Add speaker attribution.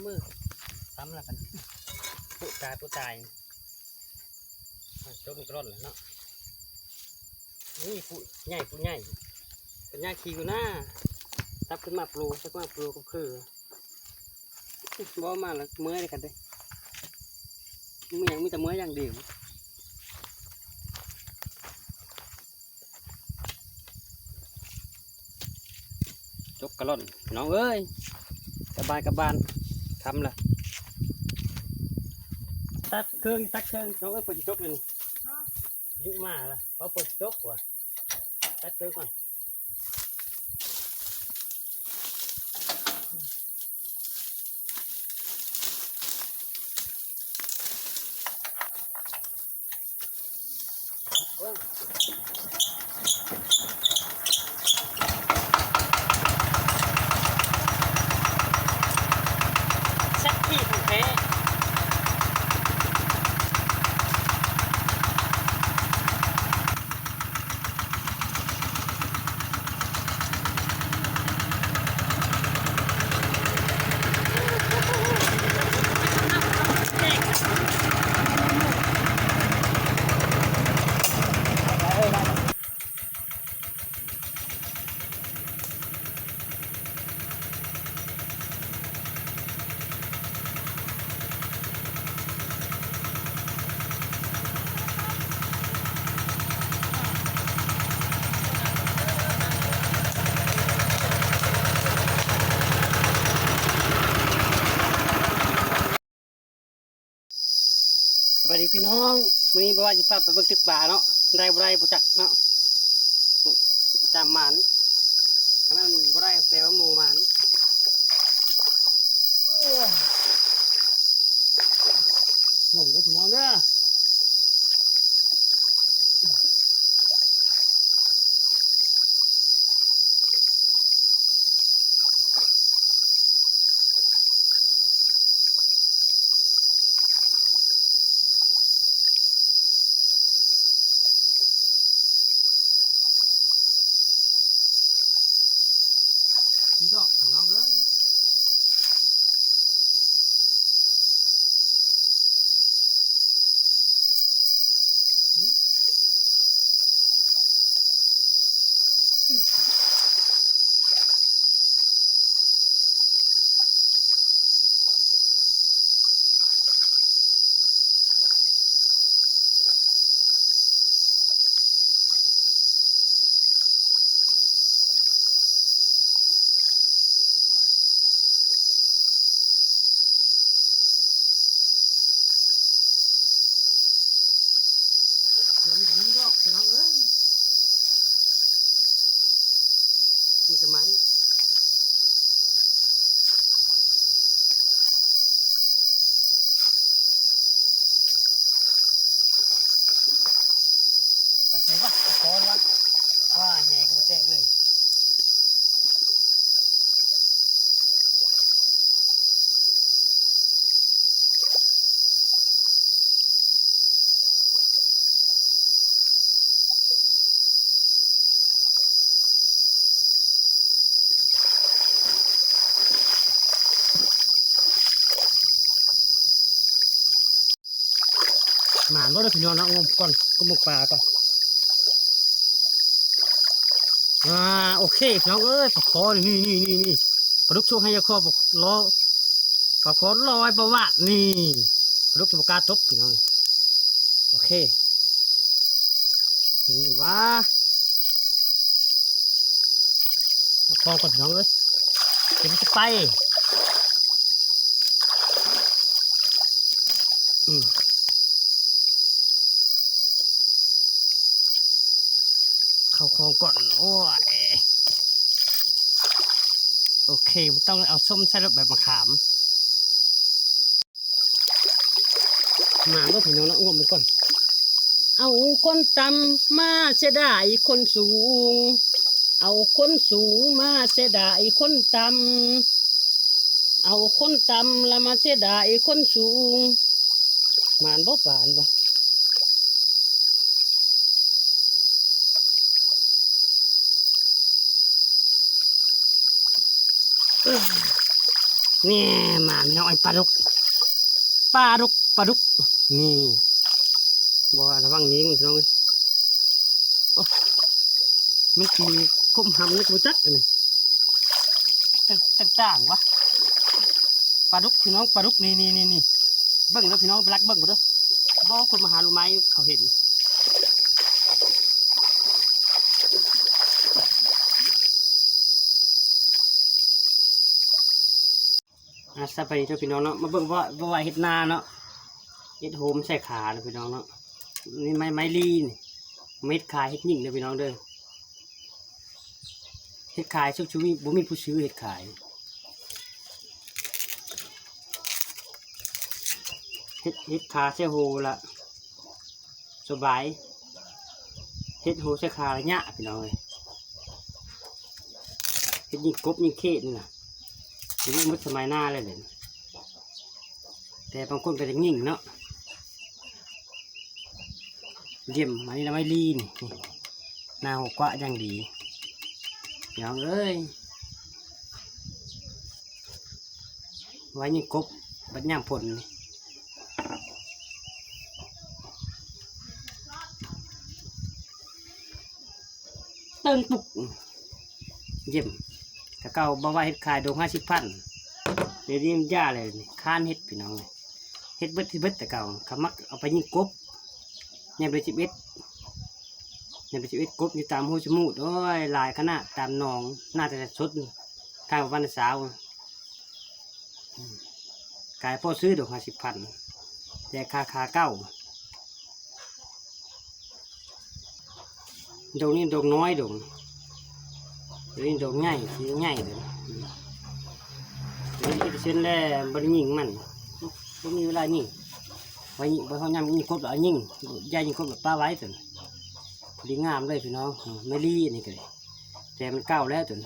Speaker 1: มือทำแล้วกันผู้ตายจบมันก็ร้อนแล้วเนาะนี่ผู้ใหญ่เป็นใหญ่ขี่กูหน้าตับขึ้นมาปลูก็คือบ่มาแล้วเมื่อยเลยกันเด้มีแต่เมื่อยอย่างเดียวจบกระล่อนน้องเอ้ยกระบานทำละตัดเครื่องน้องเอ้ยพอจะจบเลยยุ่มาละเพราะพอจะจบกว่าตัดเครื่องก่อนสักที่ของแท้สวัสดีพี่น้องวันนี้บอกว่าจะพาไปเบิ่งตึกป่าเนาะได้บ่ได้บ่จักเนาะตามหมันถ้ามันบ่ได้แปลว่าหมู่หมันหนุ่มเด้อพี่น้องเด้อพี่ดอกพี่น้องเอ้ยเดี๋ยวมีพี่ดอกพี่น้องเอ้ยมีสมัยปัดใช่ปะตะโกนวะว่าแหกมาแตกเลยหมานบ่ได้พี่น้องนะงมก่อนก็หมกปลาก่อนโอเคพี่น้องเอ้ยปลาคอนี่ปลาดุกโชคให้ยาคอปลาล้อปลาคอลอยประวัตินี่ปลาดุกจะประกาศทบพี่น้องโอเคทีนี้ว่าคอก่อนพี่น้องเลยเดี๋ยวมันจะไปเข้าคลองก่อนโอ้ยโอเคมันต้องเอาส้มใส่รถแบบมะขามมาก็พี่น้องนะอ้วมมันก่อนเอาคนต่ำมาเสียดายคนสูงเอาคนสูงมาเสียดายคนต่ำเอาคนต่ำแล้วมาเสียดายคนสูงมานบ่ปานบ่ นี่มาพี่น้องไอ้ปลาดุกนี่บ่ระวังยิงพี่น้องเอ้ยโอ้มันตีก้มหำเลยกูจักอันนี้ต่างๆวะปลาดุกพี่น้องปลาดุกนี่เบิ้งแล้วพี่น้องไปรักเบิ้งกูเด้อบ่คนมาหาลูกไม้เขาเห็นสบายดีเด้อพี่น้องเนาะมาเบิ่งว่าเฮ็ดนาเนาะเฮ็ดโฮมใส่ขาเด้อพี่น้องเนาะนี่ไม้ลีนเม็ดขายเฮ็ดยิ่งเด้อพี่น้องเด้อเฮ็ดขายชุกชุยบ่มีผู้ซื้อเฮ็ดขายเฮ็ดขาใส่โฮละสบายเฮ็ดโฮใส่ขาละยะพี่น้องเอ้ยเฮ็ดยิ่งกบยิ่งเขตนี่น่ะชีวิตมันสมัยหน้าเลยเลยแต่บางคนก็จะยิ่งเนาะเยี่ยมมานี่เราไม่ลีนหน้าหกกว่ายังดีน้องเอ้ยไว้ยิ่งกบบัดย่างผลเติงปุกเยี่ยมถ้าเก่าบ่ว่าเฮ็ดขายโดง50,000เดี๋ยวนี้มันย่าเลยนี่ค้านเฮ็ดพี่น้องเลยเฮ็ดเบิดแต่เก่าเขามักเอาไปยิงกบยังไป11กบอยู่ตามหูจมูกโอ้ยหลายขนาดตามหนองน่าจะสดทางวันสาวกายพ่อซื้อโดง50,000แต่ขาเก้าโดงนี้โดงน้อยโดงนี่โดงง่ายสีง่ายเลยนี่เส้นแล้วบริยิงมันไม่มีเวลายิงไว้ยิงไว้เขาย่ำยิงครบแล้วยิงย่ายิงครบแบบป้าไว้จนดีงามเลยพี่น้องไม่รีนี่ก็เลยแต่มันเก้าแล้วจน